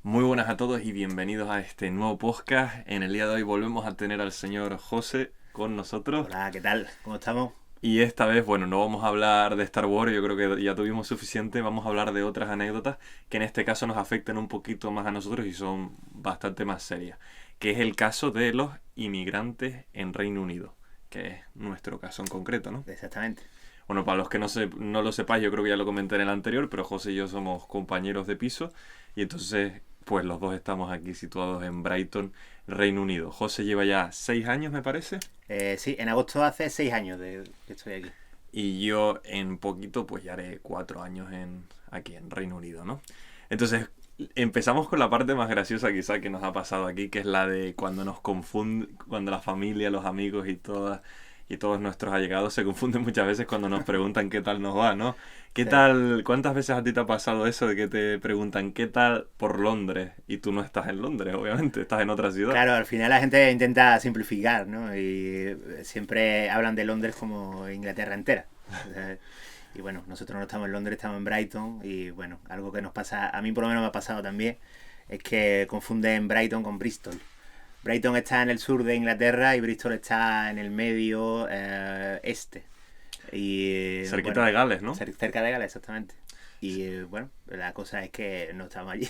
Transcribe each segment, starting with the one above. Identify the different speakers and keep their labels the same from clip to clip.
Speaker 1: Muy buenas a todos y bienvenidos a este nuevo podcast. En el día de hoy volvemos a tener al señor José con nosotros.
Speaker 2: Hola, ¿qué tal? ¿Cómo estamos?
Speaker 1: Y esta vez, bueno, no vamos a hablar de Star Wars, yo creo que ya tuvimos suficiente. Vamos a hablar de otras anécdotas que en este caso nos afectan un poquito más a nosotros y son bastante más serias. Que es el caso de los inmigrantes en Reino Unido, que es nuestro caso en concreto, ¿no?
Speaker 2: Exactamente.
Speaker 1: Bueno, para los que no lo sepáis, yo creo que ya lo comenté en el anterior, pero José y yo somos compañeros de piso y entonces, pues los dos estamos aquí situados en Brighton, Reino Unido. José lleva ya 6 años, me parece,
Speaker 2: Sí, en agosto hace 6 años que estoy aquí.
Speaker 1: y yo en poquito, pues ya haré 4 años aquí en Reino Unido, ¿no? Entonces, empezamos con la parte más graciosa quizá que nos ha pasado aquí, que es la de cuando nos confunde, cuando la familia, los amigos y todos nuestros allegados se confunden muchas veces cuando nos preguntan qué tal nos va, ¿no? ¿Qué
Speaker 2: Sí.
Speaker 1: tal? ¿Cuántas veces a ti te ha pasado eso de que te preguntan qué tal por Londres y tú no estás en Londres, obviamente, estás en otra ciudad?
Speaker 2: Claro, al final la gente intenta simplificar, ¿no? Y siempre hablan de Londres como Inglaterra entera. O sea, y bueno, nosotros no estamos en Londres, estamos en Brighton. Y bueno, algo que nos pasa, a mí por lo menos me ha pasado también, es que confunden Brighton con Bristol. Brighton está en el sur de Inglaterra y Bristol está en el medio este. Y
Speaker 1: Cerquita
Speaker 2: bueno,
Speaker 1: de Gales, ¿no?
Speaker 2: cerca de Gales, exactamente. Y bueno, la cosa es que no estamos allí.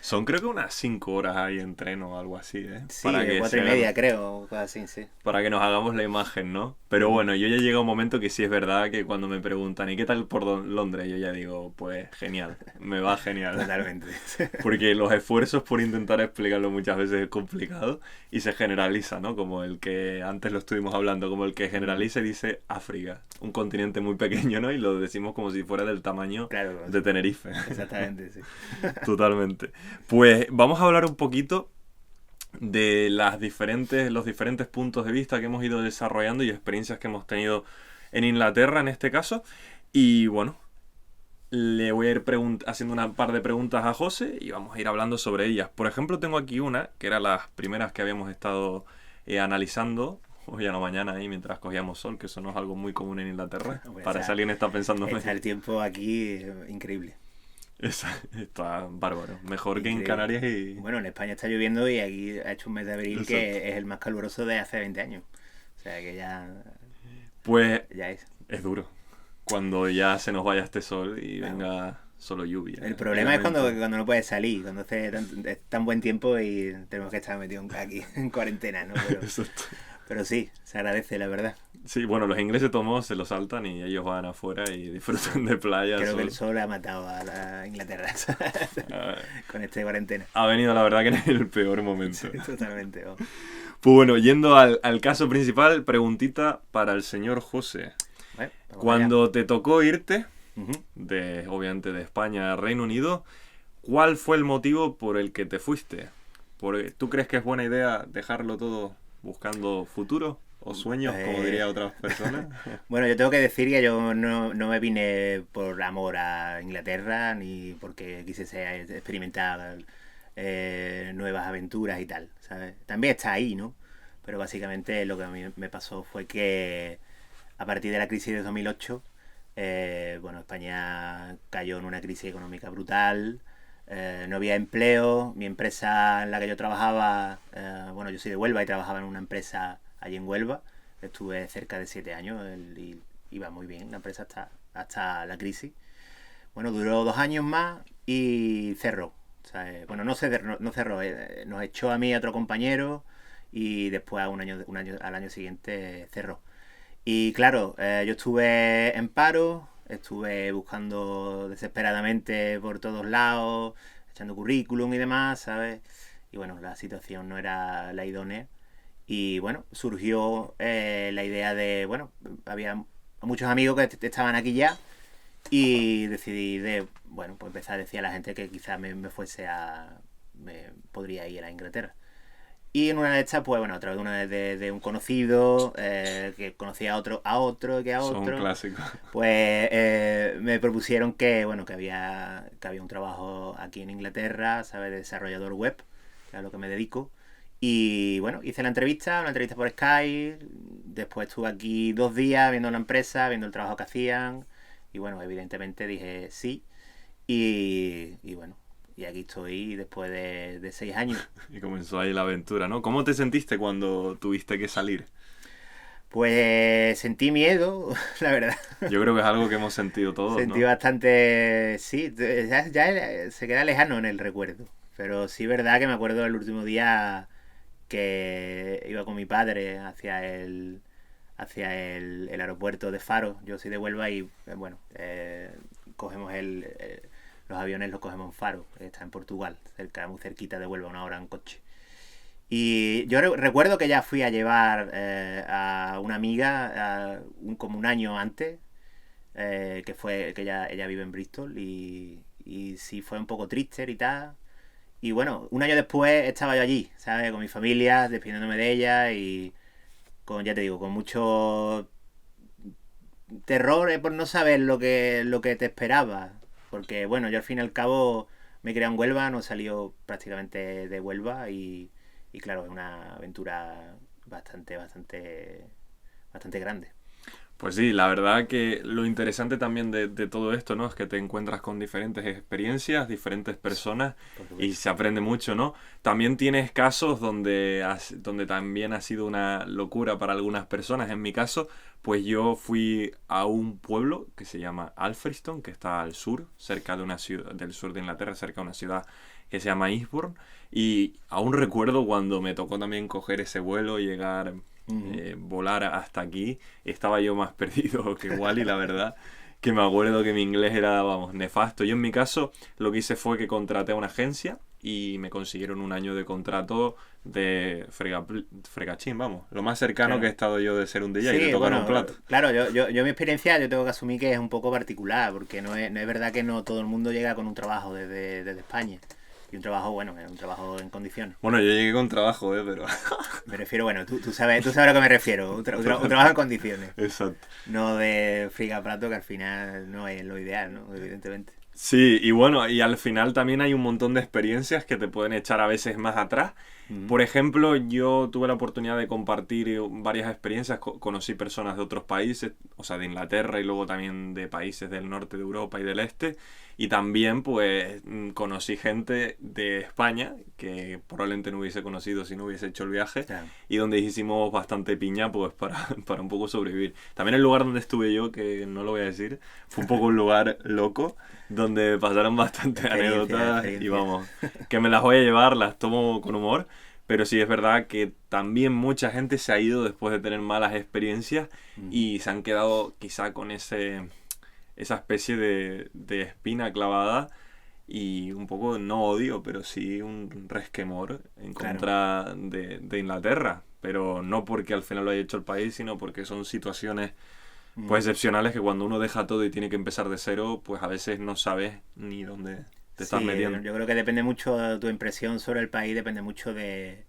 Speaker 1: Son creo que unas 5 horas ahí en tren o algo así, ¿eh?
Speaker 2: Sí,
Speaker 1: Para que se
Speaker 2: cuatro y
Speaker 1: hagan,
Speaker 2: media creo, o cosas así, sí.
Speaker 1: para que nos hagamos la imagen, ¿no? Pero
Speaker 2: Ujú.
Speaker 1: bueno, yo ya llega un momento que sí es verdad que cuando me preguntan ¿y qué tal por Londres? Yo ya digo, pues genial, me va genial.
Speaker 2: Totalmente.
Speaker 1: Porque los esfuerzos por intentar explicarlo muchas veces es complicado y se generaliza, ¿no? Como el que antes lo estuvimos hablando, como el que
Speaker 2: Mm,
Speaker 1: generaliza y dice África, un continente muy pequeño, ¿no? Y lo decimos como si fuera del tamaño
Speaker 2: claro,
Speaker 1: de Tenerife.
Speaker 2: exactamente, sí.
Speaker 1: Totalmente. Pues vamos a hablar un poquito de los diferentes puntos de vista que hemos ido desarrollando y experiencias que hemos tenido en Inglaterra en este caso. Y bueno, le voy a ir haciendo una par de preguntas a José y vamos a ir hablando sobre ellas. Por ejemplo, tengo aquí una, que era las primeras que habíamos estado analizando hoy a la mañana ahí mientras cogíamos sol, que eso no es algo muy común en Inglaterra.
Speaker 2: Pues
Speaker 1: Para si alguien está pensando,
Speaker 2: está el tiempo aquí increíble.
Speaker 1: está bárbaro. Mejor que en
Speaker 2: Increíble.
Speaker 1: Canarias y...
Speaker 2: Bueno, en España está lloviendo y aquí ha hecho un mes de abril
Speaker 1: Exacto.
Speaker 2: que es el más caluroso de hace 20 años. O sea que
Speaker 1: Pues
Speaker 2: ya es.
Speaker 1: es duro. Cuando ya se nos vaya este sol y
Speaker 2: Claro.
Speaker 1: venga solo lluvia
Speaker 2: El
Speaker 1: y
Speaker 2: problema es
Speaker 1: lamento.
Speaker 2: cuando no puedes salir, cuando hace es tan buen tiempo y tenemos que estar metidos aquí en cuarentena, ¿no?
Speaker 1: Exacto.
Speaker 2: Pero sí, se agradece, la verdad.
Speaker 1: Sí, bueno, los ingleses todos se lo saltan y ellos van afuera y disfrutan
Speaker 2: Sí.
Speaker 1: de playa,
Speaker 2: Creo que el
Speaker 1: sol.
Speaker 2: sol ha matado a la Inglaterra
Speaker 1: Ah,
Speaker 2: con esta cuarentena.
Speaker 1: ha venido la verdad que en el peor momento.
Speaker 2: Sí, totalmente. Oh.
Speaker 1: Pues bueno, yendo al caso principal, preguntita para el señor José.
Speaker 2: Bueno, vamos allá.
Speaker 1: Cuando te tocó irte,
Speaker 2: Ujú.
Speaker 1: obviamente de España a Reino Unido, ¿cuál fue el motivo por el que te fuiste? ¿Tú crees que es buena idea dejarlo todo buscando futuro o sueños, como
Speaker 2: Eh,
Speaker 1: diría otras personas?
Speaker 2: Bueno, yo tengo que decir que yo no me vine por amor a Inglaterra ni porque quisiese experimentar nuevas aventuras y tal, ¿sabes? También está ahí, ¿no? Pero básicamente lo que a mí me pasó fue que a partir de la crisis de 2008, bueno, España cayó en una crisis económica brutal, no había empleo, mi empresa en la que yo trabajaba, bueno, yo soy de Huelva y trabajaba en una empresa allí en Huelva, estuve cerca de 7 años y iba muy bien la empresa hasta la crisis. Bueno, duró 2 años más y cerró. O sea, bueno, no cerró, nos echó a mí y a otro compañero y después al año siguiente cerró. Y claro, yo estuve en paro, estuve buscando desesperadamente por todos lados, echando currículum y demás, ¿sabes? Y bueno, la situación no era la idónea. Y bueno, surgió la idea de, bueno, había muchos amigos que estaban aquí ya y decidí bueno, pues empezar a decir a la gente que quizás me fuese me podría ir a Inglaterra. Y en una de estas, pues bueno, a través de un conocido que conocía a otro, que a
Speaker 1: Son
Speaker 2: otro,
Speaker 1: clásicos.
Speaker 2: pues me propusieron bueno, que había un trabajo aquí en Inglaterra, ¿sabes? De desarrollador web, que es a lo que me dedico. Y bueno, hice una entrevista por Skype, después estuve aquí 2 días viendo la empresa, viendo el trabajo que hacían, y bueno, evidentemente dije sí, y bueno, y aquí estoy después de 6 años.
Speaker 1: Y comenzó ahí la aventura, ¿no? ¿Cómo te sentiste cuando tuviste que salir?
Speaker 2: Pues sentí miedo, la verdad.
Speaker 1: Yo creo que es algo que hemos sentido todos,
Speaker 2: Sentí
Speaker 1: ¿no?
Speaker 2: bastante, sí, ya se queda lejano en el recuerdo. Pero sí, verdad que me acuerdo del último día que iba con mi padre hacia el aeropuerto de Faro. Yo soy de Huelva y, bueno, cogemos los aviones los cogemos en Faro, que está en Portugal, cerca, muy cerquita de Huelva, 1 hora en coche. Y yo recuerdo que ya fui a llevar a una amiga como un año antes, que ella vive en Bristol y sí fue un poco triste y tal. Y bueno, un año después estaba yo allí, ¿sabes? Con mi familia, despidiéndome de ella y ya te digo, con mucho terror por no saber lo que te esperaba. Porque bueno, yo al fin y al cabo me he criado en Huelva, no he salido prácticamente de Huelva y claro, es una aventura bastante grande.
Speaker 1: Pues sí, la verdad que lo interesante también de todo esto, ¿no? Es que te encuentras con diferentes experiencias, diferentes personas
Speaker 2: Por
Speaker 1: y
Speaker 2: supuesto.
Speaker 1: se aprende mucho, ¿no? También tienes casos donde también ha sido una locura para algunas personas. En mi caso, pues yo fui a un pueblo que se llama Alfriston, que está al sur, cerca de una ciudad del sur de Inglaterra, cerca de una ciudad que se llama Eastbourne. Y aún recuerdo cuando me tocó también coger ese vuelo, llegar
Speaker 2: Ujú.
Speaker 1: volar hasta aquí, estaba yo más perdido que Wally, la verdad, que me acuerdo que mi inglés era, vamos, nefasto. Yo en mi caso lo que hice fue que contraté a una agencia y me consiguieron un año de contrato de fregachín, vamos, lo más cercano que he
Speaker 2: Claro.
Speaker 1: estado yo de ser un DJ, de
Speaker 2: Sí,
Speaker 1: tocar un
Speaker 2: bueno,
Speaker 1: plato.
Speaker 2: claro, yo mi experiencia yo tengo que asumir que es un poco particular, porque no es verdad que no todo el mundo llega con un trabajo desde España. Y un trabajo, bueno, es un trabajo en condiciones.
Speaker 1: Bueno, yo llegué con trabajo, pero...
Speaker 2: Me refiero, bueno, tú sabes a lo que me refiero, un trabajo en condiciones.
Speaker 1: Exacto.
Speaker 2: No de friga plato, que al final no es lo ideal, ¿no? Evidentemente.
Speaker 1: Sí, y bueno, y al final también hay un montón de experiencias que te pueden echar a veces más atrás.
Speaker 2: Ujú.
Speaker 1: Por ejemplo, yo tuve la oportunidad de compartir varias experiencias, conocí personas de otros países, o sea, de Inglaterra y luego también de países del norte de Europa y del este, y también pues conocí gente de España que probablemente no hubiese conocido si no hubiese hecho el viaje
Speaker 2: Claro.
Speaker 1: y donde hicimos bastante piña pues para un poco sobrevivir. También el lugar donde estuve yo, que no lo voy a decir, fue un poco un lugar loco donde pasaron bastantes anécdotas y
Speaker 2: Experiencia.
Speaker 1: vamos, que me las voy a llevar, las tomo con humor, pero sí es verdad que también mucha gente se ha ido después de tener malas experiencias
Speaker 2: Ujú.
Speaker 1: y se han quedado quizá con esa especie de espina clavada y un poco, no odio, pero sí un resquemor en
Speaker 2: Claro.
Speaker 1: contra de Inglaterra, pero no porque al final lo haya hecho el país, sino porque son situaciones pues
Speaker 2: Ujú.
Speaker 1: excepcionales que cuando uno deja todo y tiene que empezar de cero, pues a veces no sabes ni dónde te estás
Speaker 2: Sí,
Speaker 1: metiendo.
Speaker 2: yo creo que depende mucho, tu impresión sobre el país depende mucho de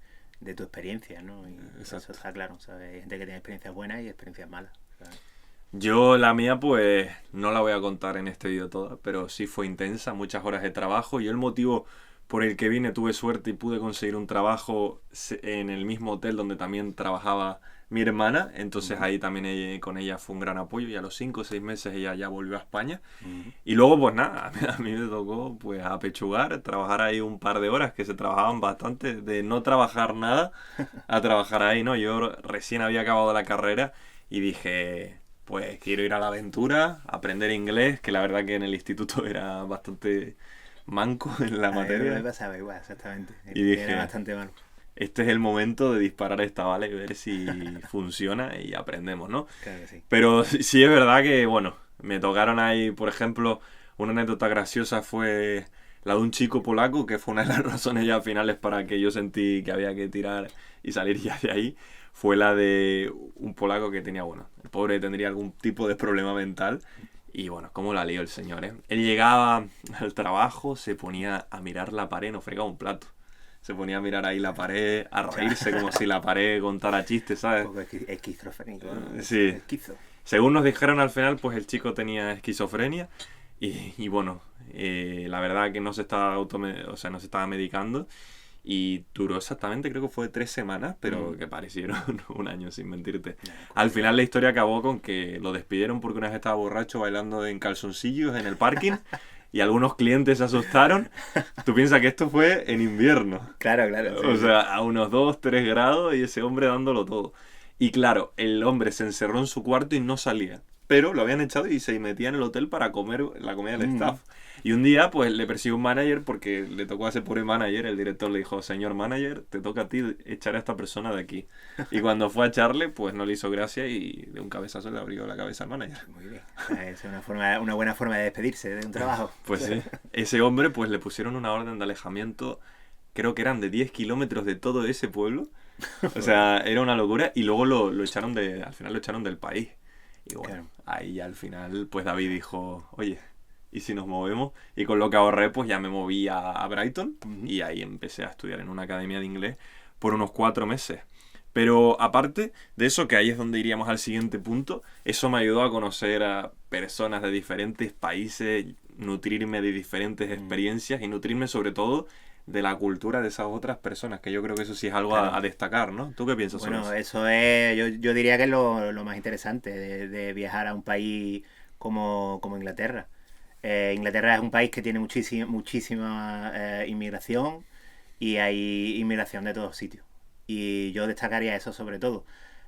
Speaker 2: tu experiencia, ¿no? Y eso
Speaker 1: Exacto.
Speaker 2: está claro, ¿sabes? Hay gente que tiene experiencias buenas y experiencias malas. ¿Sabes?
Speaker 1: Yo la mía pues no la voy a contar en este vídeo toda, pero sí fue intensa, muchas horas de trabajo. Yo el motivo por el que vine tuve suerte y pude conseguir un trabajo en el mismo hotel donde también trabajaba mi hermana, entonces
Speaker 2: Ujú.
Speaker 1: ahí también con ella fue un gran apoyo y a los 5 o 6 meses ella ya volvió a España.
Speaker 2: Ujú.
Speaker 1: Y luego, pues nada, a mí me tocó pues apechugar, trabajar ahí un par de horas que se trabajaban bastante, de no trabajar nada a trabajar ahí, ¿no? Yo recién había acabado la carrera y dije, pues quiero ir a la aventura, aprender inglés, que la verdad que en el instituto era bastante manco en la
Speaker 2: A mí me
Speaker 1: materia.
Speaker 2: pasaba igual, exactamente.
Speaker 1: Y
Speaker 2: Era
Speaker 1: dije,
Speaker 2: bastante malo.
Speaker 1: este es el momento de disparar esta bala y ver si funciona y aprendemos, ¿no?
Speaker 2: Claro que sí.
Speaker 1: Pero sí es verdad que, bueno, me tocaron ahí, por ejemplo, una anécdota graciosa fue la de un chico polaco, que fue una de las razones ya finales para que yo sentí que había que tirar y salir ya de ahí. Fue la de un polaco que tenía, bueno, el pobre tendría algún tipo de problema mental. Y bueno, cómo la lió el señor, ¿eh? Él llegaba al trabajo, se ponía a mirar la pared, no fregaba un plato. Se ponía a mirar ahí la pared, a reírse como si la pared contara chistes,
Speaker 2: Un
Speaker 1: ¿sabes?
Speaker 2: poco esquizofrénico, ¿no?
Speaker 1: Sí,
Speaker 2: Esquizo.
Speaker 1: según nos dijeron al final, pues el chico tenía esquizofrenia y bueno, la verdad que no se estaba o sea, no se estaba medicando y duró exactamente, creo que fue 3 semanas, pero
Speaker 2: Mm.
Speaker 1: que parecieron un año, sin mentirte.
Speaker 2: Nah,
Speaker 1: Al
Speaker 2: complicado.
Speaker 1: final la historia acabó con que lo despidieron porque una vez estaba borracho bailando en calzoncillos en el parking y algunos clientes se asustaron. Tú piensas que esto fue en invierno.
Speaker 2: Claro, claro. Sí,
Speaker 1: O
Speaker 2: sí.
Speaker 1: sea, a unos 2 3 grados y ese hombre dándolo todo. Y claro, el hombre se encerró en su cuarto y no salía. Pero lo habían echado y se metía en el hotel para comer la comida del
Speaker 2: Mm.
Speaker 1: staff. Y un día, pues le persiguió un manager porque le tocó a ese pobre manager. El director le dijo: señor manager, te toca a ti echar a esta persona de aquí. Y cuando fue a echarle, pues no le hizo gracia y de un cabezazo le abrió la cabeza al manager.
Speaker 2: Muy bien. Es una buena forma de despedirse de un trabajo.
Speaker 1: Pues sí, ese hombre, pues le pusieron una orden de alejamiento, creo que eran de 10 kilómetros de todo ese pueblo. O sea, era una locura. Y luego lo echaron al final lo echaron del país. Y bueno,
Speaker 2: Claro.
Speaker 1: ahí ya al final, pues David dijo: oye, ¿y si nos movemos? Y con lo que ahorré, pues ya me moví a Brighton.
Speaker 2: Ujú.
Speaker 1: Y ahí empecé a estudiar en una academia de inglés por unos 4 meses. Pero aparte de eso, que ahí es donde iríamos al siguiente punto, eso me ayudó a conocer a personas de diferentes países, nutrirme de diferentes experiencias y nutrirme sobre todo de la cultura de esas otras personas, que yo creo que eso sí es algo
Speaker 2: Claro.
Speaker 1: a destacar, ¿no? ¿Tú qué piensas sobre
Speaker 2: Bueno,
Speaker 1: eso?
Speaker 2: eso es, yo diría que es lo más interesante de viajar a un país como Inglaterra. Inglaterra es un país que tiene muchísima inmigración y hay inmigración de todos sitios. Y yo destacaría eso sobre todo.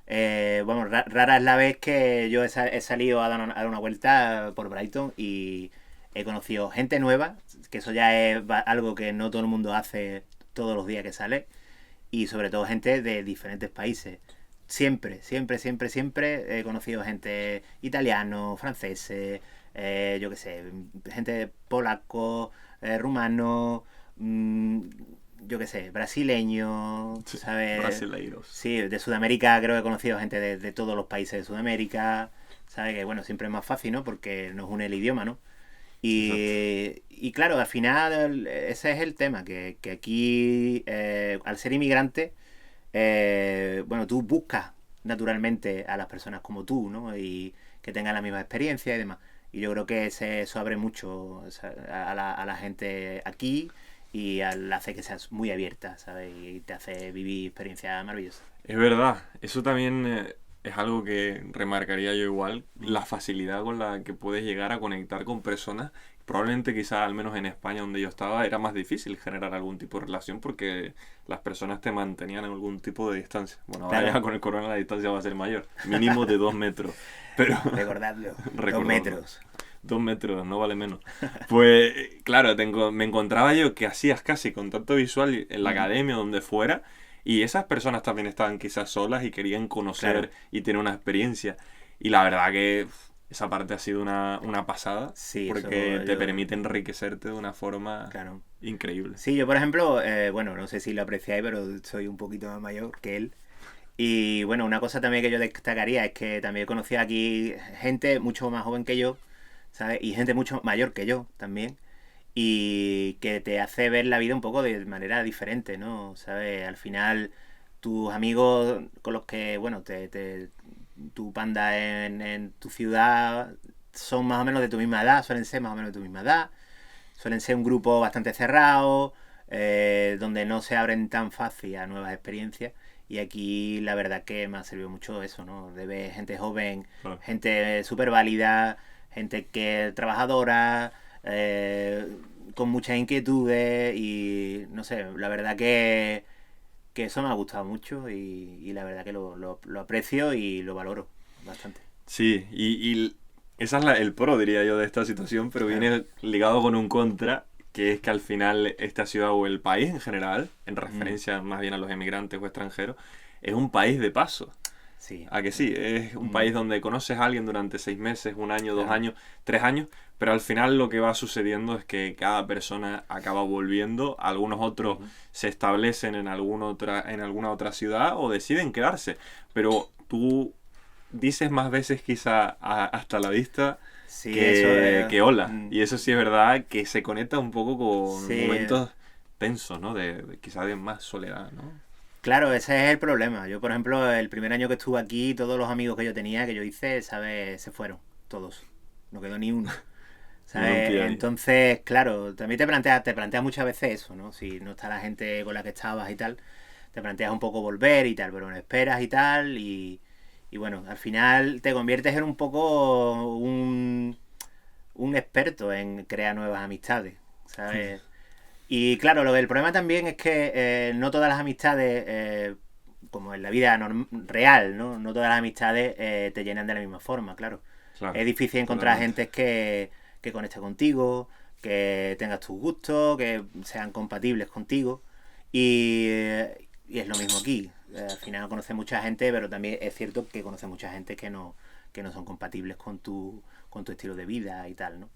Speaker 2: Bueno, rara es la vez que yo he salido a dar una vuelta por Brighton y he conocido gente nueva, que eso ya es algo que no todo el mundo hace todos los días que sale, y sobre todo gente de diferentes países. Siempre he conocido gente italiano, franceses, yo qué sé, gente polaco, rumano, yo qué sé, brasileño,
Speaker 1: Sí,
Speaker 2: ¿sabes?
Speaker 1: brasileiros.
Speaker 2: Sí, de Sudamérica creo que he conocido gente de todos los países de Sudamérica, ¿sabes? Que bueno, siempre es más fácil, ¿no? Porque nos une el idioma, ¿no?
Speaker 1: Exacto.
Speaker 2: Y claro, al final ese es el tema, que aquí, al ser inmigrante, bueno, tú buscas naturalmente a las personas como tú, ¿no? Y que tengan la misma experiencia y demás. Y yo creo que eso abre mucho, o sea, a la gente aquí y hace que seas muy abierta, ¿sabes? Y te hace vivir experiencias maravillosas.
Speaker 1: Es verdad, eso también es algo que remarcaría yo igual, la facilidad con la que puedes llegar a conectar con personas. Probablemente quizás, al menos en España donde yo estaba, era más difícil generar algún tipo de relación porque las personas te mantenían en algún tipo de distancia. Bueno, ahora ya
Speaker 2: Claro,
Speaker 1: con el corona la distancia va a ser mayor, mínimo de 2 metros, pero
Speaker 2: recordadlo, dos
Speaker 1: recordadlo.
Speaker 2: metros.
Speaker 1: 2 metros, no vale menos. Pues claro, me encontraba yo que hacías casi contacto visual en la
Speaker 2: Ujú.
Speaker 1: academia, donde fuera, y esas personas también estaban quizás solas y querían
Speaker 2: Claro,
Speaker 1: conocer y tener una experiencia. Y la verdad que esa parte ha sido una pasada,
Speaker 2: sí,
Speaker 1: porque
Speaker 2: eso
Speaker 1: te
Speaker 2: yo,
Speaker 1: permite enriquecerte de una forma
Speaker 2: claro.
Speaker 1: increíble.
Speaker 2: Sí, yo por ejemplo, bueno, no sé si lo apreciáis, pero soy un poquito más mayor que él. Y bueno, una cosa también que yo destacaría es que también conocí aquí gente mucho más joven que yo, ¿sabes? Y gente mucho mayor que yo también. Y que te hace ver la vida un poco de manera diferente, ¿no? ¿Sabes? Al final, tus amigos con los que, bueno, tu panda en tu ciudad son más o menos de tu misma edad, suelen ser más o menos de tu misma edad, suelen ser un grupo bastante cerrado, donde no se abren tan fácil a nuevas experiencias. Y aquí la verdad que me ha servido mucho eso, ¿no? De ver gente joven,
Speaker 1: Claro.
Speaker 2: gente súper válida, gente que trabajadora, con muchas inquietudes y no sé, la verdad que eso me ha gustado mucho y la verdad que lo aprecio y lo valoro bastante.
Speaker 1: Sí, y esa es el pro, diría yo, de esta situación, pero
Speaker 2: Claro.
Speaker 1: viene ligado con un contra, que es que al final esta ciudad o el país en general, en
Speaker 2: Mm,
Speaker 1: referencia más bien a los emigrantes o extranjeros, es un país de paso.
Speaker 2: sí.
Speaker 1: ¿A que sí? Es un
Speaker 2: Mm,
Speaker 1: país donde conoces a alguien durante 6 meses, un año, dos
Speaker 2: claro.
Speaker 1: años, 3 años, pero al final lo que va sucediendo es que cada persona acaba volviendo, algunos otros
Speaker 2: Ujú.
Speaker 1: se establecen en alguna otra ciudad o deciden quedarse, pero tú dices más veces quizá hasta la vista
Speaker 2: Sí, eso
Speaker 1: que hola.
Speaker 2: mm,
Speaker 1: Y eso sí es verdad que se conecta un poco con
Speaker 2: sí,
Speaker 1: momentos tensos, ¿no? Quizá de más soledad, ¿no?
Speaker 2: claro, ese es el problema. Yo, por ejemplo, el primer año que estuve aquí, todos los amigos que yo tenía, que yo hice, ¿sabes? Se fueron, todos. No quedó ni uno.
Speaker 1: Y uno
Speaker 2: ¿Sabes?
Speaker 1: pilla ahí.
Speaker 2: Entonces, claro, también te planteas muchas veces eso, ¿no? Si no está la gente con la que estabas y tal, te planteas un poco volver y tal, pero bueno, esperas y tal, y bueno, al final te conviertes en un poco un experto en crear nuevas amistades, ¿sabes? Y claro, el problema también es que no todas las amistades, como en la vida real, ¿no? No todas las amistades te llenan de la misma forma, claro.
Speaker 1: Claro,
Speaker 2: Es difícil encontrar
Speaker 1: totalmente.
Speaker 2: gente que conecte contigo, que tengas tus gustos, que sean compatibles contigo. Y es lo mismo aquí. Al final conoces mucha gente, pero también es cierto que conoces mucha gente que no son compatibles con tu estilo de vida y tal, ¿no?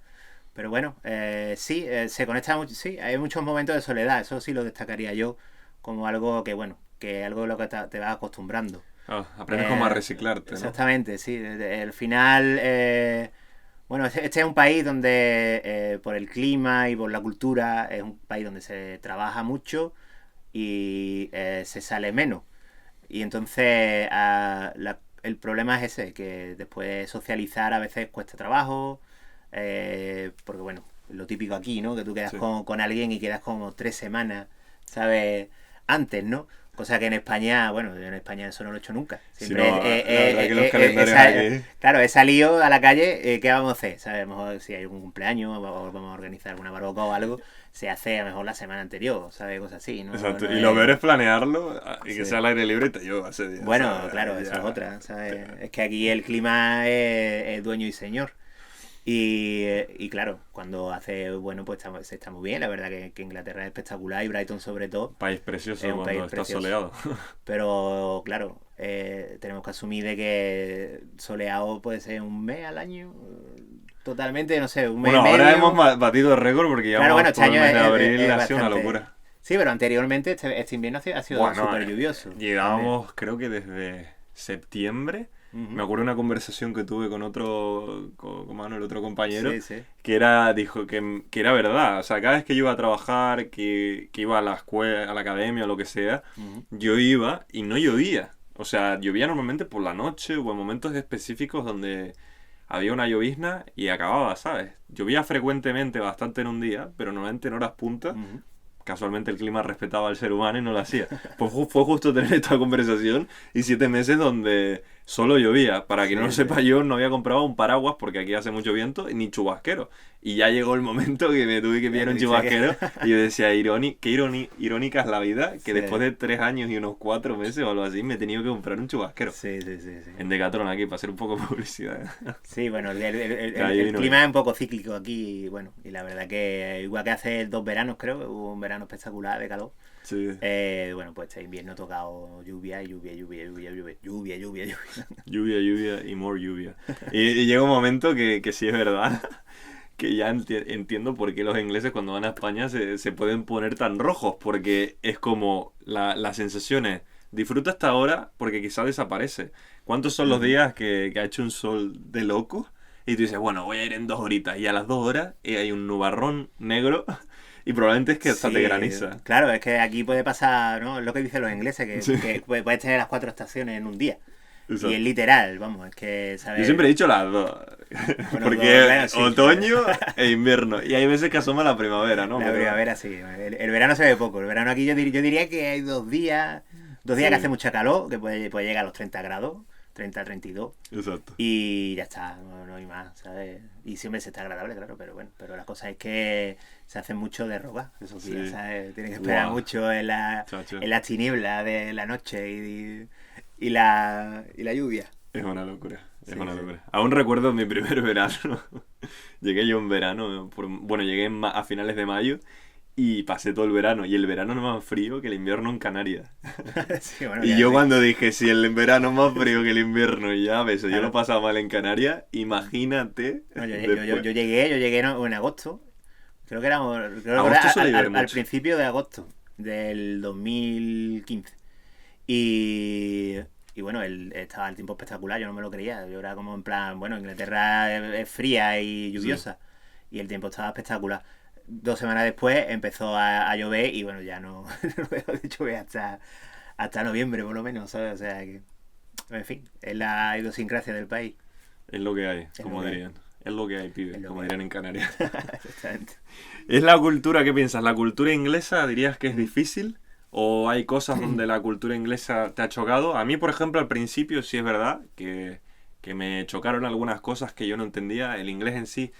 Speaker 2: Pero bueno, sí, se conecta mucho, sí, hay muchos momentos de soledad, eso sí lo destacaría yo como algo que, bueno, que algo de lo que te vas acostumbrando.
Speaker 1: Ah, aprendes como a reciclarte, ¿no?
Speaker 2: Exactamente, sí, al final, bueno, este es un país donde por el clima y por la cultura es un país donde se trabaja mucho y se sale menos. Y entonces el problema es ese, que después socializar a veces cuesta trabajo, porque bueno, lo típico aquí, ¿no? Que tú quedas
Speaker 1: Sí.
Speaker 2: con alguien y quedas como 3 semanas, ¿sabes? Antes, ¿no? Cosa que en España, bueno, yo en España eso no lo he hecho nunca.
Speaker 1: Si
Speaker 2: Siempre
Speaker 1: no, la verdad que los calendarios aquí...
Speaker 2: claro, he salido a la calle, ¿qué vamos a hacer? ¿Sabes? A lo mejor si hay algún cumpleaños o vamos a organizar alguna barbacoa o algo, se hace a lo mejor la semana anterior, ¿sabes? Cosas así, ¿no?
Speaker 1: Exacto.
Speaker 2: No
Speaker 1: Y lo
Speaker 2: es...
Speaker 1: peor es planearlo y que
Speaker 2: Sí.
Speaker 1: sea al aire libre y te lleva ese día.
Speaker 2: Bueno,
Speaker 1: ¿Sabes?
Speaker 2: claro,
Speaker 1: Ahí
Speaker 2: eso es
Speaker 1: ya
Speaker 2: otra, ¿sabes?
Speaker 1: te-
Speaker 2: Es que aquí el clima es dueño y señor. Y claro, cuando hace bueno, pues se está muy bien. La verdad que Inglaterra es espectacular y Brighton sobre todo
Speaker 1: País
Speaker 2: es
Speaker 1: precioso
Speaker 2: un país
Speaker 1: cuando está
Speaker 2: precioso.
Speaker 1: soleado.
Speaker 2: Pero claro, tenemos que asumir de que soleado puede ser un mes al año. Totalmente, no sé, un mes
Speaker 1: Bueno,
Speaker 2: y
Speaker 1: ahora hemos
Speaker 2: medio.
Speaker 1: batido el récord porque
Speaker 2: Claro, bueno,
Speaker 1: llevamos
Speaker 2: este
Speaker 1: todo el
Speaker 2: año
Speaker 1: mes de abril,
Speaker 2: es
Speaker 1: ha sido una
Speaker 2: bastante...
Speaker 1: locura.
Speaker 2: Sí, pero anteriormente este invierno ha sido
Speaker 1: Bueno,
Speaker 2: súper lluvioso también.
Speaker 1: llegábamos creo que desde septiembre.
Speaker 2: Ujú.
Speaker 1: Me acuerdo de una conversación que tuve con con Manuel, otro compañero,
Speaker 2: Sí, sí.
Speaker 1: dijo que era verdad. O sea, cada vez que yo iba a trabajar, que iba a la escuela, a la academia o lo que sea,
Speaker 2: Ujú.
Speaker 1: yo iba y no llovía. O sea, llovía normalmente por la noche o en momentos específicos donde había una llovizna y acababa, ¿sabes? Llovía frecuentemente, bastante en un día, pero normalmente en horas puntas
Speaker 2: Ujú.
Speaker 1: casualmente el clima respetaba al ser humano y no lo hacía. Pues fue justo tener esta conversación y 7 meses donde solo llovía. Para quien no lo
Speaker 2: Sí, sí.
Speaker 1: sepa, yo no había comprado un paraguas porque aquí hace mucho viento ni chubasquero. Y ya llegó el momento que me tuve que
Speaker 2: Ya
Speaker 1: pillar
Speaker 2: te
Speaker 1: un
Speaker 2: dice
Speaker 1: chubasquero
Speaker 2: que...
Speaker 1: y yo decía, irónica es la vida, que
Speaker 2: Sí,
Speaker 1: después de 3 años y unos 4 meses o algo así me he tenido que comprar un chubasquero.
Speaker 2: sí, sí, sí, sí.
Speaker 1: En Decathlon aquí, para hacer un poco de publicidad.
Speaker 2: Sí, bueno,
Speaker 1: Que ahí
Speaker 2: el
Speaker 1: vino
Speaker 2: clima
Speaker 1: bien.
Speaker 2: es un poco cíclico aquí y bueno, y la verdad que igual que hace 2 veranos creo, hubo un verano espectacular de calor.
Speaker 1: Sí.
Speaker 2: Bueno, pues este invierno ha tocado lluvia y lluvia, lluvia, lluvia, lluvia, lluvia, lluvia, lluvia.
Speaker 1: Lluvia, lluvia y more lluvia. Y llega un momento que sí es verdad, que ya entiendo por qué los ingleses cuando van a España se pueden poner tan rojos, porque es como la sensación es, disfruta hasta ahora porque quizá desaparece. ¿Cuántos son los
Speaker 2: Ujú.
Speaker 1: días que ha hecho un sol de loco? Y tú dices, bueno, voy a ir en 2 horitas. Y a las 2 horas hay un nubarrón negro y probablemente es que hasta te
Speaker 2: Sí,
Speaker 1: graniza.
Speaker 2: claro, es que aquí puede pasar, ¿no? Es lo que dicen los ingleses,
Speaker 1: Sí,
Speaker 2: que puedes tener las 4 estaciones en un día. Y es
Speaker 1: exacto.
Speaker 2: literal, vamos, es que,
Speaker 1: Yo
Speaker 2: ¿sabes?
Speaker 1: siempre he dicho las dos.
Speaker 2: Bueno,
Speaker 1: Porque
Speaker 2: bueno, sí,
Speaker 1: otoño e invierno. Y hay veces que asoma la primavera, ¿no?
Speaker 2: la
Speaker 1: Pero
Speaker 2: primavera sí. El verano se ve poco. El verano aquí yo diría que hay 2 días. 2 días que hace
Speaker 1: sí,
Speaker 2: mucha calor, que puede llegar a los 30 grados, 30, 32.
Speaker 1: exacto.
Speaker 2: Y ya está, no hay más, ¿sabes? Y siempre se está agradable, claro, pero bueno. Pero la cosa es que se hace mucho de rogar esos días,
Speaker 1: Sí.
Speaker 2: ¿sabes? Tienes que esperar
Speaker 1: Buah,
Speaker 2: mucho
Speaker 1: chacho.
Speaker 2: en la tiniebla de la noche y la lluvia.
Speaker 1: Es una locura. Es
Speaker 2: Sí,
Speaker 1: una
Speaker 2: sí.
Speaker 1: locura. Aún recuerdo mi primer verano. Llegué yo en verano. Bueno, llegué a finales de mayo. Y pasé todo el verano. Y el verano no es más frío que el invierno en Canarias.
Speaker 2: Sí, bueno,
Speaker 1: Y
Speaker 2: ya
Speaker 1: yo
Speaker 2: sí.
Speaker 1: cuando dije, si el verano es más frío que el invierno, y ya ves, yo lo
Speaker 2: Claro.
Speaker 1: pasaba mal en Canarias, imagínate
Speaker 2: No,
Speaker 1: después.
Speaker 2: yo llegué ¿no? en agosto. Creo que
Speaker 1: Agosto
Speaker 2: era
Speaker 1: suele llover
Speaker 2: al
Speaker 1: mucho.
Speaker 2: principio de agosto del 2015. Y, y bueno, estaba el tiempo espectacular, yo no me lo creía. Yo era como en plan, bueno, Inglaterra es fría y
Speaker 1: Sí.
Speaker 2: lluviosa. Y el tiempo estaba espectacular. 2 semanas después empezó a llover y bueno, ya no, no dejó de llover hasta noviembre por lo menos, ¿sabes? O sea que, en fin, es la idiosincrasia del país.
Speaker 1: Es lo que hay,
Speaker 2: Es lo
Speaker 1: como
Speaker 2: que hay.
Speaker 1: dirían. Es lo que hay, pibe,
Speaker 2: Es lo
Speaker 1: como
Speaker 2: que
Speaker 1: dirían
Speaker 2: hay.
Speaker 1: en Canarias.
Speaker 2: Exactamente.
Speaker 1: ¿Es la cultura, qué piensas? ¿La cultura inglesa dirías que es difícil? ¿O hay cosas donde la cultura inglesa te ha chocado? A mí, por ejemplo, al principio sí es verdad que me chocaron algunas cosas que yo no entendía. El inglés en sí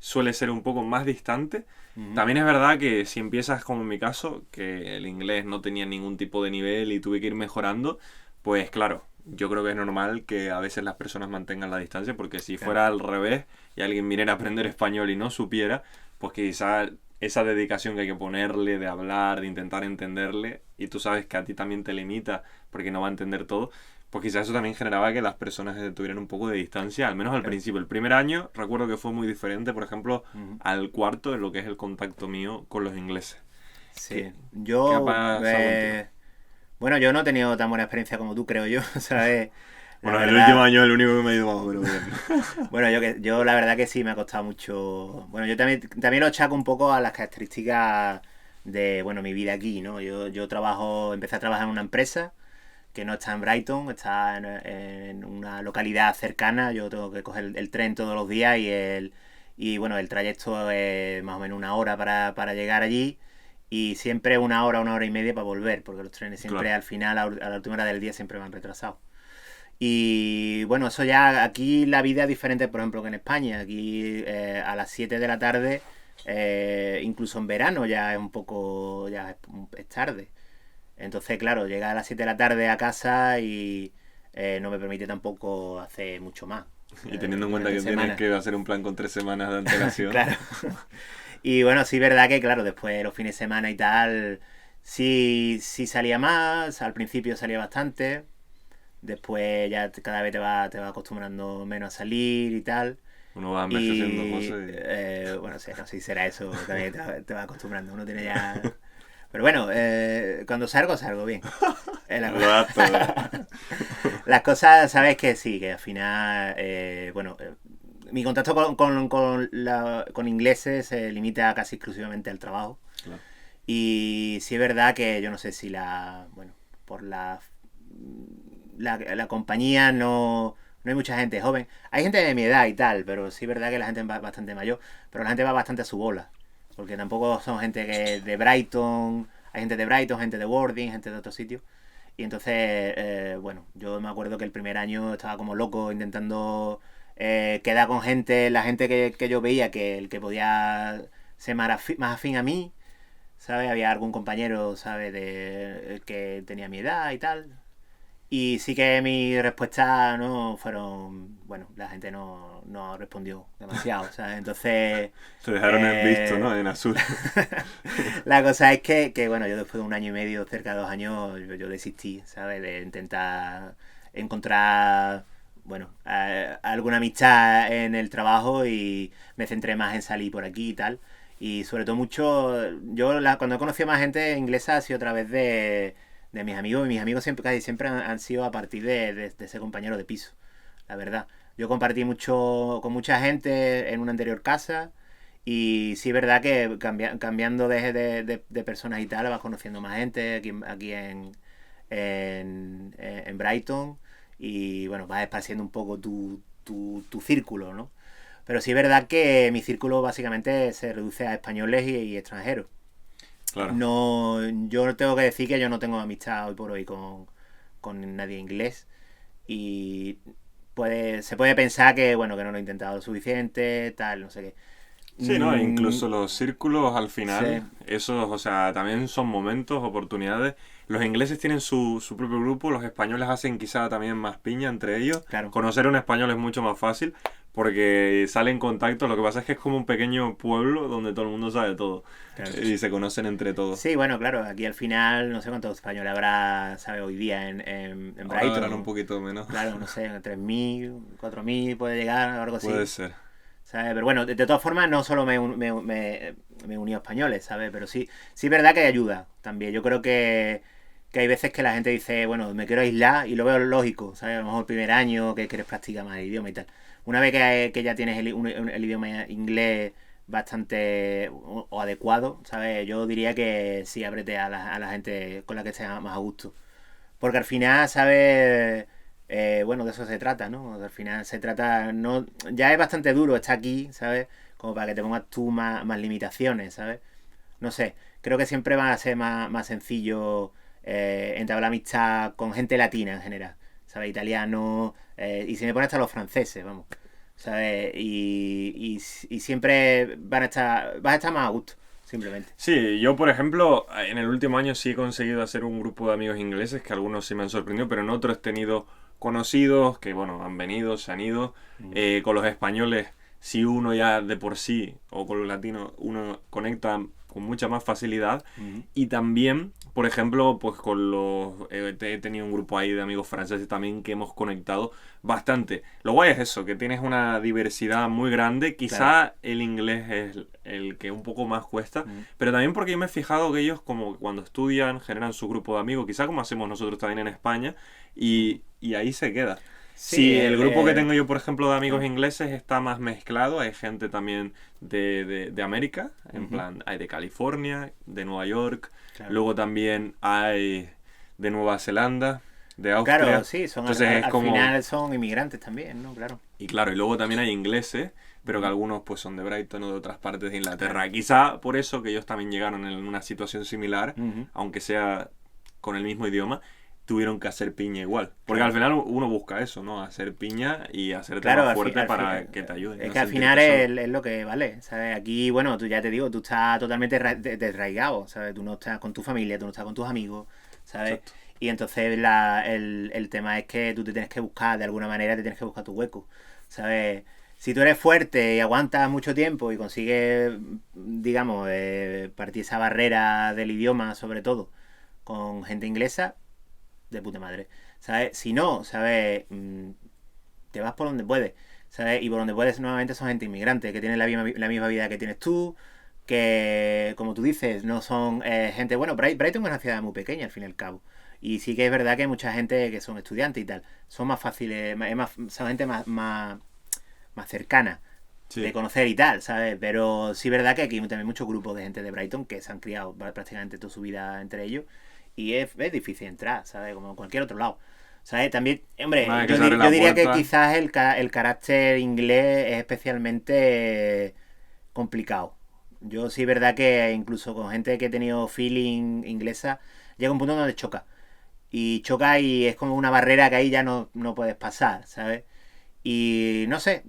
Speaker 1: suele ser un poco más distante.
Speaker 2: Ujú.
Speaker 1: También es verdad que si empiezas como en mi caso, que el inglés no tenía ningún tipo de nivel y tuve que ir mejorando, pues claro, yo creo que es normal que a veces las personas mantengan la distancia, porque si
Speaker 2: Claro.
Speaker 1: fuera al revés y alguien viniera a aprender español y no supiera, pues quizá esa dedicación que hay que ponerle de hablar, de intentar entenderle, y tú sabes que a ti también te limita porque no va a entender todo, pues quizás eso también generaba que las personas tuvieran un poco de distancia, al menos al
Speaker 2: Claro.
Speaker 1: principio. El primer año recuerdo que fue muy diferente, por ejemplo,
Speaker 2: Ujú.
Speaker 1: al cuarto en lo que es el contacto mío con los ingleses.
Speaker 2: Sí.
Speaker 1: ¿Qué, qué ha
Speaker 2: Yo,
Speaker 1: pasado contigo?
Speaker 2: bueno, yo no he tenido tan buena experiencia como tú, creo yo, ¿sabes? La
Speaker 1: Bueno, el último
Speaker 2: verdad,
Speaker 1: año es el único que me ha ido más o menos bien.
Speaker 2: bueno, yo la verdad que sí me ha costado mucho. Bueno, yo también lo achaco un poco a las características de, bueno, mi vida aquí, ¿no? Empecé a trabajar en una empresa que no está en Brighton, está en una localidad cercana. Yo tengo que coger el tren todos los días y bueno, el trayecto es más o menos una hora para llegar allí y siempre una hora y media para volver, porque los trenes siempre
Speaker 1: Claro.
Speaker 2: al final, a la última hora del día, siempre van retrasados. Y bueno, eso ya aquí la vida es diferente, por ejemplo, que en España. Aquí a las 7 de la tarde, incluso en verano ya es un poco, ya es tarde. Entonces, claro, llega a las 7 de la tarde a casa y no me permite tampoco hacer mucho más
Speaker 1: Y teniendo en cuenta
Speaker 2: durante
Speaker 1: que tienes
Speaker 2: semana.
Speaker 1: que hacer un plan con 3 semanas de antelación.
Speaker 2: Claro. Y bueno, sí, verdad que, claro, después los fines de semana y tal, sí salía más. Al principio salía bastante. Después ya cada vez te va acostumbrando menos a salir y tal.
Speaker 1: Uno va meses haciendo
Speaker 2: Y
Speaker 1: cosas y...
Speaker 2: bueno, no sé si será eso, también te va acostumbrando. Uno tiene ya. Pero bueno, cuando salgo bien.
Speaker 1: Lo das todo.
Speaker 2: Las cosas, sabes que sí, que al final, bueno, mi contacto con ingleses se limita casi exclusivamente al trabajo.
Speaker 1: Claro.
Speaker 2: Y sí es verdad que yo no sé si bueno, por la compañía no hay mucha gente joven. Hay gente de mi edad y tal, pero sí es verdad que la gente va bastante mayor, pero la gente va bastante a su bola. Porque tampoco son gente de Brighton, hay gente de Brighton, gente de Worthing, gente de otros sitios. Y entonces, bueno, yo me acuerdo que el primer año estaba como loco intentando quedar con gente, la gente que yo veía que el que podía ser más afín a mí, ¿sabes? Había algún compañero, ¿sabes? Que tenía mi edad y tal. Y sí que mis respuestas no fueron, bueno, la gente no respondió demasiado, ¿sabes? Entonces,
Speaker 1: Te dejaron en visto, ¿no? En azul.
Speaker 2: la cosa es que, bueno, yo después de un año y medio, cerca de 2 años, yo desistí, ¿sabes? De intentar encontrar, bueno, alguna amistad en el trabajo y me centré más en salir por aquí y tal. Y sobre todo mucho, cuando he conocido más gente inglesa ha sido a través de mis amigos, y mis amigos siempre, casi siempre han sido a partir de ser compañero de piso, la verdad. Yo compartí mucho con mucha gente en una anterior casa y sí es verdad que cambiando de personas y tal vas conociendo más gente aquí en Brighton y bueno, vas esparciendo un poco tu círculo, ¿no? Pero sí es verdad que mi círculo básicamente se reduce a españoles y extranjeros.
Speaker 1: Claro.
Speaker 2: No, yo tengo que decir que yo no tengo amistad hoy por hoy con nadie inglés y se puede pensar que bueno que no lo he intentado lo suficiente, tal, no sé qué.
Speaker 1: Sí, ¿no? E
Speaker 2: Mm,
Speaker 1: incluso los círculos al
Speaker 2: sí,
Speaker 1: final, esos, o sea, también son momentos, oportunidades. Los ingleses tienen su propio grupo, los españoles hacen quizá también más piña entre ellos.
Speaker 2: claro,
Speaker 1: Conocer a un español es mucho más fácil porque salen contactos. Lo que pasa es que es como un pequeño pueblo donde todo el mundo sabe todo
Speaker 2: claro.
Speaker 1: y se conocen entre todos.
Speaker 2: Sí, bueno, claro, aquí al final no sé cuántos españoles habrá, ¿sabe? Hoy día en
Speaker 1: Ahora verán un
Speaker 2: Brighton.
Speaker 1: poquito menos.
Speaker 2: Claro, no sé, 3.000 4.000 puede llegar, algo
Speaker 1: Puede
Speaker 2: así.
Speaker 1: ser.
Speaker 2: ¿Sabes? Pero bueno, de todas formas, no solo me he unido a españoles, ¿sabes? Pero sí es verdad que ayuda también. Yo creo que hay veces que la gente dice, bueno, me quiero aislar y lo veo lógico, ¿sabes? A lo mejor el primer año que quieres practicar más el idioma y tal. Una vez que ya tienes el idioma inglés bastante o adecuado, ¿sabes? Yo diría que sí, ábrete a la gente con la que estés más a gusto. Porque al final, ¿sabes? Bueno, de eso se trata, ¿no? Al final se trata, no, ya es bastante duro estar aquí, ¿sabes? Como para que te pongas tú más limitaciones, ¿sabes? No sé, creo que siempre va a ser más sencillo entablar amistad con gente latina en general, ¿sabes? Italiano, y si me pones hasta los franceses, vamos. ¿sabes? Y siempre vas a estar más a gusto, simplemente.
Speaker 1: Sí, yo por ejemplo, en el último año sí he conseguido hacer un grupo de amigos ingleses, que algunos sí me han sorprendido, pero en otros he tenido conocidos que, bueno, han venido, se han ido. Con los españoles, si uno ya de por sí, o con los latinos, uno conecta con mucha más facilidad. Y también, por ejemplo, pues con los... he tenido un grupo ahí de amigos franceses también que hemos conectado bastante. Lo guay es eso, que tienes una diversidad muy grande. Quizá
Speaker 2: Claro.
Speaker 1: el inglés es el que un poco más cuesta, pero también porque yo me he fijado que ellos como cuando estudian generan su grupo de amigos, quizá como hacemos nosotros también en España, y ahí se queda.
Speaker 2: Sí,
Speaker 1: Si el grupo que tengo yo, por ejemplo, de amigos ingleses está más mezclado, hay gente también de América, en plan, hay de California, de Nueva York,
Speaker 2: claro.
Speaker 1: luego también hay de Nueva Zelanda, de
Speaker 2: Claro,
Speaker 1: Austria.
Speaker 2: sí,
Speaker 1: Entonces es
Speaker 2: al
Speaker 1: como...
Speaker 2: final son inmigrantes también, ¿no? Claro.
Speaker 1: Y claro, y luego también hay ingleses, pero que algunos pues son de Brighton o de otras partes de Inglaterra. Quizá por eso que ellos también llegaron en una situación similar, aunque sea con el mismo idioma, tuvieron que hacer piña igual. Porque
Speaker 2: Claro.
Speaker 1: al final uno busca eso, ¿no? Hacer piña y hacerte
Speaker 2: Claro,
Speaker 1: más fuerte para que te ayude.
Speaker 2: es
Speaker 1: No
Speaker 2: que al
Speaker 1: sentirte
Speaker 2: final
Speaker 1: solo.
Speaker 2: es lo que vale, ¿sabes? Aquí, bueno, tú ya te digo, tú estás totalmente desraigado, ¿sabes? Tú no estás con tu familia, tú no estás con tus amigos, ¿sabes?
Speaker 1: Exacto.
Speaker 2: Y entonces el tema es que tú te tienes que buscar, de alguna manera te tienes que buscar tu hueco, ¿sabes? Si tú eres fuerte y aguantas mucho tiempo y consigues, digamos, partir esa barrera del idioma, sobre todo, con gente inglesa, de puta madre. ¿Sabes? Si no, ¿sabes? Te vas por donde puedes. ¿Sabes? Y por donde puedes nuevamente son gente inmigrante, que tiene la misma vida que tienes tú, que, como tú dices, no son gente... Bueno, Brighton es una ciudad muy pequeña, al fin y al cabo. Y sí que es verdad que hay mucha gente que son estudiantes y tal. Son más fáciles, son gente más cercana de
Speaker 1: Sí.
Speaker 2: conocer y tal, ¿sabes? Pero sí es verdad que aquí hay también muchos grupos de gente de Brighton que se han criado prácticamente toda su vida entre ellos y es difícil entrar, ¿sabes? Como en cualquier otro lado. ¿Sabes? También,
Speaker 1: Una
Speaker 2: hombre,
Speaker 1: vez que se abre
Speaker 2: yo
Speaker 1: la
Speaker 2: diría que
Speaker 1: puerta,
Speaker 2: quizás el carácter inglés es especialmente complicado. Yo sí es verdad que incluso con gente que he tenido feeling inglesa, llega un punto donde choca. Y choca y es como una barrera que ahí ya no puedes pasar, ¿sabes? Y no sé,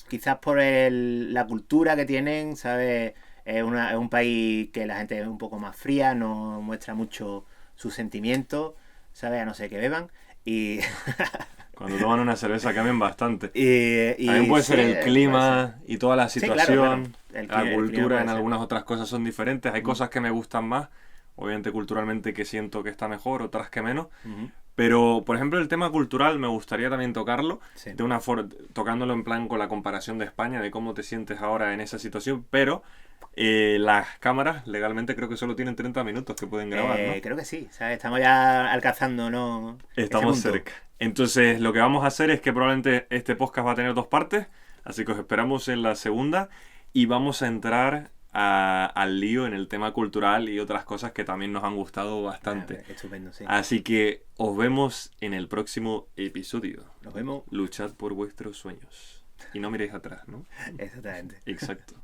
Speaker 2: quizás por la cultura que tienen, ¿sabes? Es un país que la gente es un poco más fría, no muestra mucho sus sentimientos, ¿sabes? A no ser que beban. Y,
Speaker 1: cuando toman una cerveza cambian bastante. También
Speaker 2: y
Speaker 1: puede
Speaker 2: sí,
Speaker 1: ser el
Speaker 2: puede ser.
Speaker 1: clima y toda la
Speaker 2: Sí, claro, claro.
Speaker 1: situación, la
Speaker 2: El clima
Speaker 1: cultura
Speaker 2: puede
Speaker 1: en
Speaker 2: ser.
Speaker 1: algunas otras cosas son diferentes. Hay
Speaker 2: Mm,
Speaker 1: cosas que me gustan más, obviamente culturalmente que siento que está mejor, otras que menos.
Speaker 2: ujú,
Speaker 1: Pero, por ejemplo, el tema cultural me gustaría también tocarlo,
Speaker 2: sí.
Speaker 1: de una forma, tocándolo en plan con la comparación de España, de cómo te sientes ahora en esa situación, pero las cámaras legalmente creo que solo tienen 30 minutos que pueden grabar, ¿no?
Speaker 2: Creo que sí, ¿sabes? Estamos ya alcanzando, ¿no? Ese
Speaker 1: Estamos
Speaker 2: punto.
Speaker 1: cerca. Entonces, lo que vamos a hacer es que probablemente este podcast va a tener dos partes, así que os esperamos en la segunda y vamos a entrar al lío en el tema cultural y otras cosas que también nos han gustado bastante.
Speaker 2: Estupendo, sí.
Speaker 1: Así que os vemos en el próximo episodio.
Speaker 2: Nos vemos.
Speaker 1: Luchad por vuestros sueños. Y no miréis atrás, ¿no?
Speaker 2: Exactamente.
Speaker 1: Exacto.